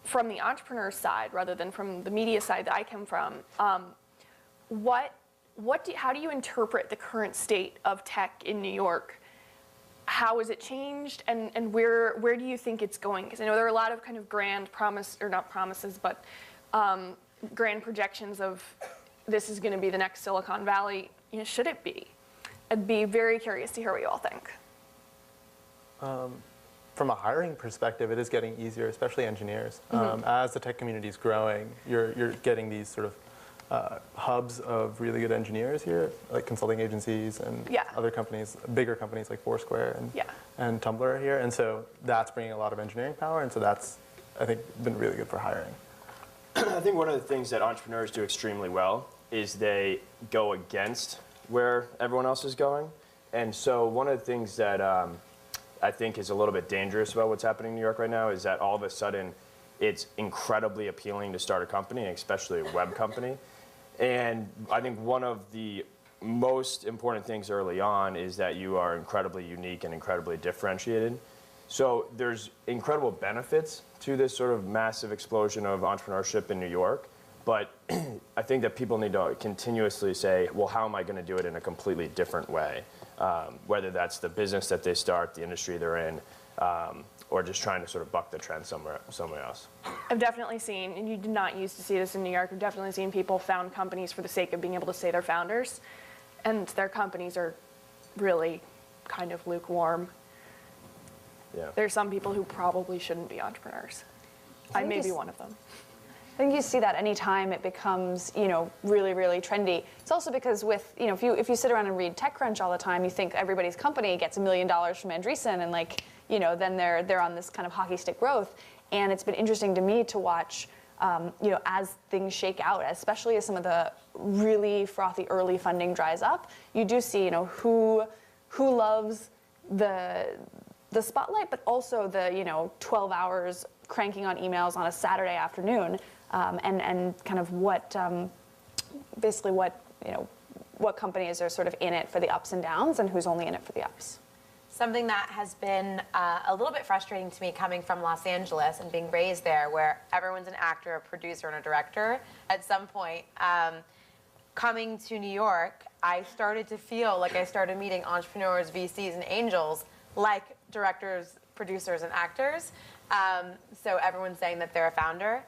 From the entrepreneur side, rather than from the media side that I come from, how do you interpret the current state of tech in New York? How has it changed, and where do you think it's going? Because I know there are a lot of kind of grand grand projections of this is going to be the next Silicon Valley. Should it be? I'd be very curious to hear what you all think. From a hiring perspective, it is getting easier, especially engineers. As the tech community is growing, you're getting these sort of hubs of really good engineers here, like consulting agencies and other companies, bigger companies like Foursquare and Tumblr are here. And so that's bringing a lot of engineering power. And so that's, I think, been really good for hiring. I think one of the things that entrepreneurs do extremely well is they go against where everyone else is going. And so one of the things that I think is a little bit dangerous about what's happening in New York right now is that all of a sudden it's incredibly appealing to start a company, especially a web company. And I think one of the most important things early on is that you are incredibly unique and incredibly differentiated. So there's incredible benefits to this sort of massive explosion of entrepreneurship in New York. But I think that people need to continuously say, well, how am I going to do it in a completely different way? Whether that's the business that they start, the industry they're in, or just trying to sort of buck the trend somewhere else. I've definitely seen, and you did not used to see this in New York, I've definitely seen people found companies for the sake of being able to say they're founders, and their companies are really kind of lukewarm. Yeah. There's some people who probably shouldn't be entrepreneurs. I may be one of them. I think you see that anytime it becomes, really, really trendy. It's also because with, if you sit around and read TechCrunch all the time, you think everybody's company gets $1 million from Andreessen, and then they're on this kind of hockey stick growth. And it's been interesting to me to watch, as things shake out, especially as some of the really frothy early funding dries up. You do see, who loves the spotlight, but also the 12 hours cranking on emails on a Saturday afternoon, and kind of what companies are sort of in it for the ups and downs, and who's only in it for the ups. Something that has been a little bit frustrating to me coming from Los Angeles and being raised there, where everyone's an actor, a producer, and a director. At some point, coming to New York, I started to feel like I started meeting entrepreneurs, VCs, and angels like directors, producers, and actors. So everyone's saying that they're a founder.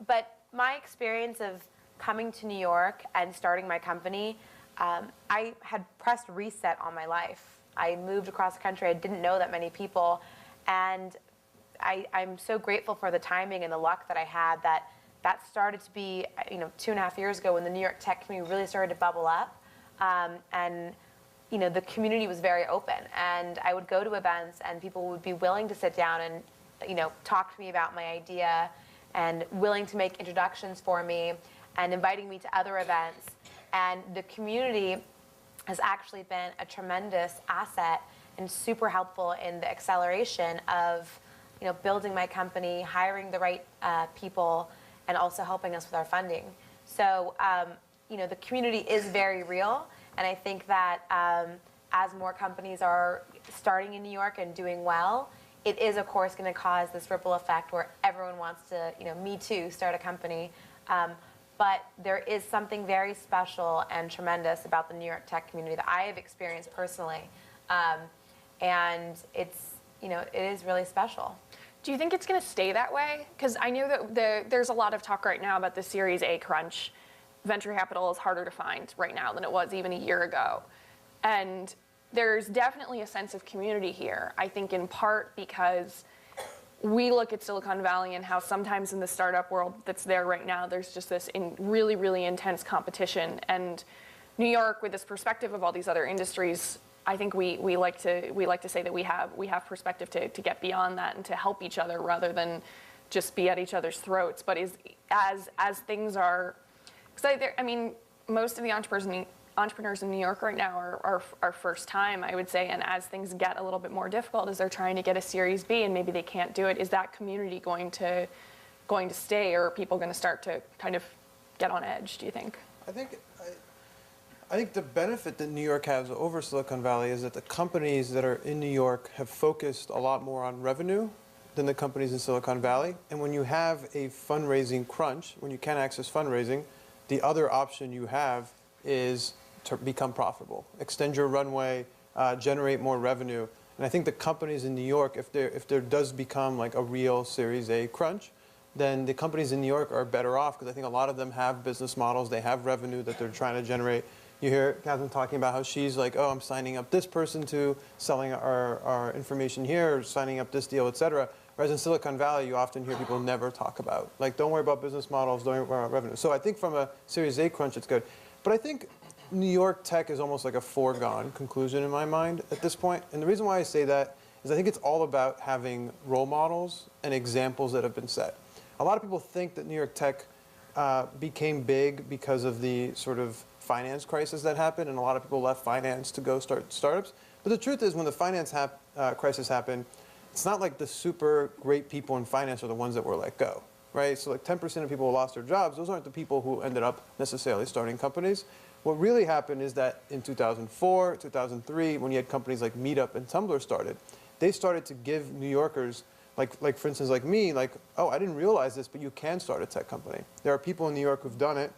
But my experience of coming to New York and starting my company, I had pressed reset on my life. I moved across the country. I didn't know that many people. And I'm so grateful for the timing and the luck that I had that started to be, 2.5 years ago when the New York tech community really started to bubble up. And the community was very open, and I would go to events and people would be willing to sit down and, talk to me about my idea and willing to make introductions for me and inviting me to other events. And the community has actually been a tremendous asset and super helpful in the acceleration of, building my company, hiring the right people, and also helping us with our funding. So, the community is very real. And I think that as more companies are starting in New York and doing well, it is, of course, going to cause this ripple effect where everyone wants to, me too, start a company. But there is something very special and tremendous about the New York tech community that I have experienced personally. And it's, it is really special. Do you think it's going to stay that way? Because I know that there's a lot of talk right now about the Series A crunch. Venture capital is harder to find right now than it was even a year ago. And there's definitely a sense of community here, I think in part because we look at Silicon Valley and how sometimes in the startup world that's there right now, there's just this really, really intense competition. And New York, with this perspective of all these other industries, I think we like to say that we have perspective to get beyond that and to help each other rather than just be at each other's throats. But as things are, because most of the entrepreneurs in New York right now are first time, I would say, and as things get a little bit more difficult, as they're trying to get a Series B and maybe they can't do it, is that community going to stay, or are people going to start to kind of get on edge, do you think? I think the benefit that New York has over Silicon Valley is that the companies that are in New York have focused a lot more on revenue than the companies in Silicon Valley. And when you have a fundraising crunch, when you can't access fundraising, the other option you have is to become profitable, extend your runway, generate more revenue. And I think the companies in New York, if there does become like a real Series A crunch, then the companies in New York are better off because I think a lot of them have business models, they have revenue that they're trying to generate. You hear Catherine talking about how she's like, oh, I'm signing up this person to selling our information here, or signing up this deal, et cetera. Whereas in Silicon Valley, you often hear people never talk about, like, don't worry about business models, don't worry about revenue. So I think from a Series A crunch, it's good. But I think New York tech is almost like a foregone conclusion in my mind at this point. And the reason why I say that is I think it's all about having role models and examples that have been set. A lot of people think that New York tech became big because of the sort of finance crisis that happened, and a lot of people left finance to go start startups. But the truth is, when the finance crisis happened, it's not like the super great people in finance are the ones that were let go, right? So like 10% of people who lost their jobs, those aren't the people who ended up necessarily starting companies. What really happened is that in 2004, 2003, when you had companies like Meetup and Tumblr started, they started to give New Yorkers, like for instance, like me, like, oh, I didn't realize this, but you can start a tech company. There are people in New York who've done it.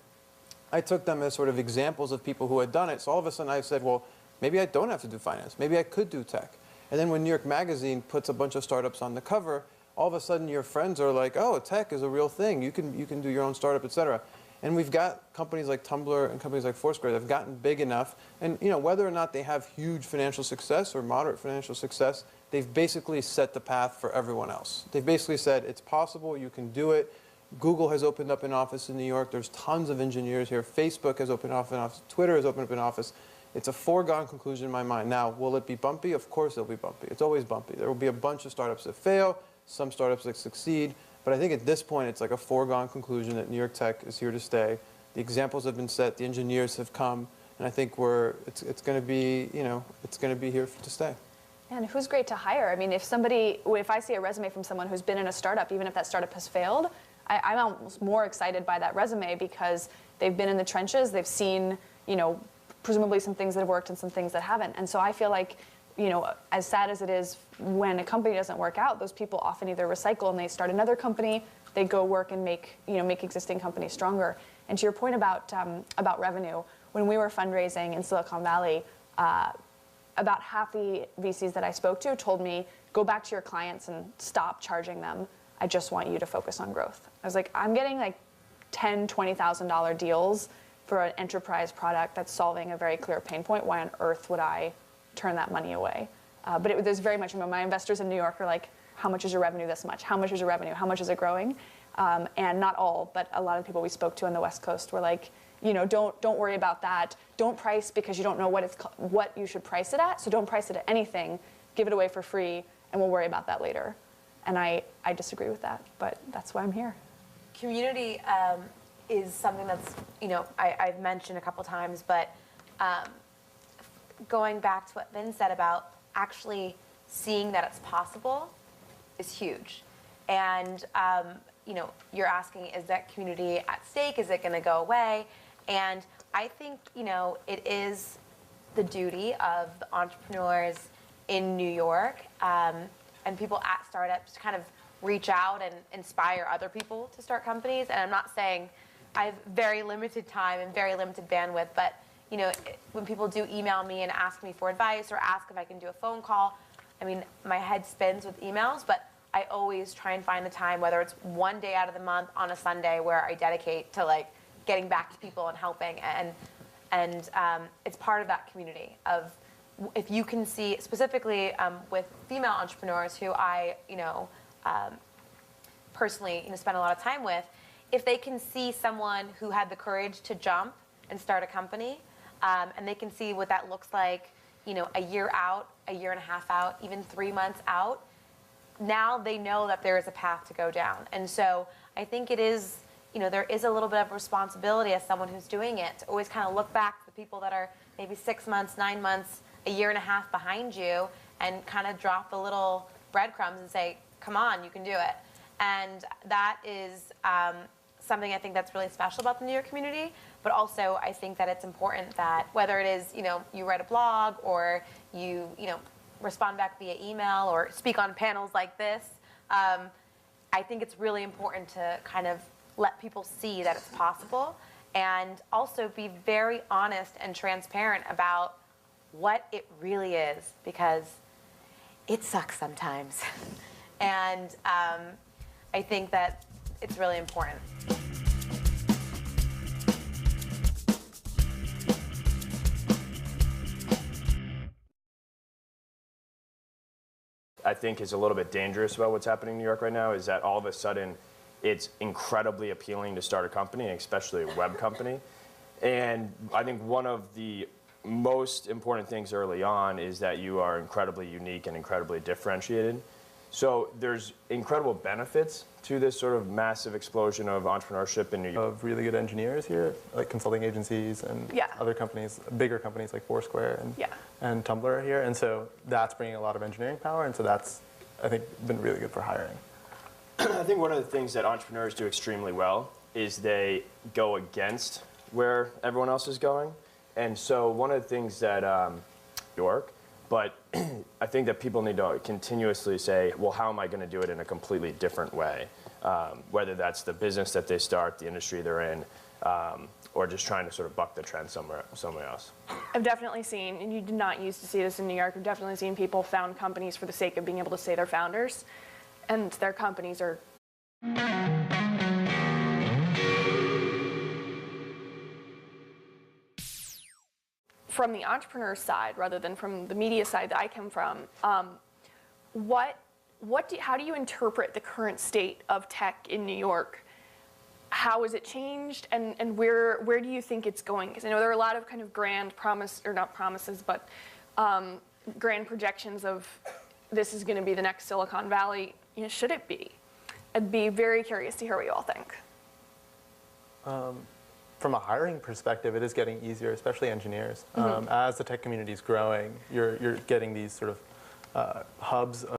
I took them as sort of examples of people who had done it. So all of a sudden I said, well, maybe I don't have to do finance. Maybe I could do tech. And then when New York Magazine puts a bunch of startups on the cover, all of a sudden your friends are like, oh, tech is a real thing. You can do your own startup, et cetera. And we've got companies like Tumblr and companies like Foursquare that have gotten big enough. And whether or not they have huge financial success or moderate financial success, they've basically set the path for everyone else. They've basically said, it's possible, you can do it. Google has opened up an office in New York. There's tons of engineers here. Facebook has opened up an office. Twitter has opened up an office. It's a foregone conclusion in my mind. Now, will it be bumpy? Of course it'll be bumpy. It's always bumpy. There will be a bunch of startups that fail, some startups that succeed. But I think at this point, it's like a foregone conclusion that New York tech is here to stay. The examples have been set. The engineers have come. And I think it's going to be, it's going to be here to stay. And who's great to hire? I mean, if I see a resume from someone who's been in a startup, even if that startup has failed, I'm almost more excited by that resume because they've been in the trenches. They've seen, presumably some things that have worked and some things that haven't. And so I feel like, as sad as it is when a company doesn't work out, those people often either recycle and they start another company, they go work and make existing companies stronger. And to your point about revenue, when we were fundraising in Silicon Valley, about half the VCs that I spoke to told me, go back to your clients and stop charging them. I just want you to focus on growth. I was like, I'm getting like $10,000, $20,000 deals for an enterprise product that's solving a very clear pain point. Why on earth would I turn that money away? But there's very much, my investors in New York are like, how much is your revenue this much? How much is your revenue? How much is it growing? And not all, but a lot of people we spoke to on the West Coast were like, don't worry about that. Don't price because you don't know what you should price it at. So don't price it at anything. Give it away for free, and we'll worry about that later. And I disagree with that, but that's why I'm here. Community is something that's, I've mentioned a couple times, but going back to what Vin said about actually seeing that it's possible is huge. And, you're asking, is that community at stake? Is it going to go away? And I think, it is the duty of the entrepreneurs in New York and people at startups to kind of reach out and inspire other people to start companies. And I'm not saying I have very limited time and very limited bandwidth, but when people do email me and ask me for advice or ask if I can do a phone call, I mean, my head spins with emails, but I always try and find the time, whether it's one day out of the month on a Sunday where I dedicate to like getting back to people and helping. And it's part of that community of, if you can see, specifically with female entrepreneurs who I, personally, spend a lot of time with, if they can see someone who had the courage to jump and start a company, and they can see what that looks like, a year out, a year and a half out, even 3 months out, now they know that there is a path to go down. And so I think it is, there is a little bit of responsibility as someone who's doing it to always kind of look back to the people that are maybe 6 months, 9 months, a year and a half behind you and kind of drop the little breadcrumbs and say, come on, you can do it. And that is something I think that's really special about the New York community, but also I think that it's important that whether it is, you write a blog or you respond back via email or speak on panels like this, I think it's really important to kind of let people see that it's possible and also be very honest and transparent about what it really is, because it sucks sometimes. And I think that it's really important. I think is a little bit dangerous about what's happening in New York right now is that all of a sudden it's incredibly appealing to start a company, especially a web company. And I think one of the most important things early on is that you are incredibly unique and incredibly differentiated. So there's incredible benefits to this sort of massive explosion of entrepreneurship in New York. Of really good engineers here, like consulting agencies and Yeah. other companies, bigger companies like Foursquare Yeah. and Tumblr are here. And so that's bringing a lot of engineering power. And so that's, I think, been really good for hiring. I think one of the things that entrepreneurs do extremely well is they go against where everyone else is going. And so one of the things that New York, but I think that people need to continuously say, well, how am I going to do it in a completely different way? Whether that's the business that they start, the industry they're in, or just trying to sort of buck the trend somewhere else. I've definitely seen, and you did not used to see this in New York, I've definitely seen people found companies for the sake of being able to say they're founders, and their companies are from the entrepreneur side rather than from the media side that I come from. How do you interpret the current state of tech in New York? How has it changed, and where do you think it's going? Because I know there are a lot of kind of grand not promises, but grand projections of this is going to be the next Silicon Valley. Should it be? I'd be very curious to hear what you all think. From a hiring perspective, it is getting easier, especially engineers. As the tech community is growing, you're getting these sort of hubs of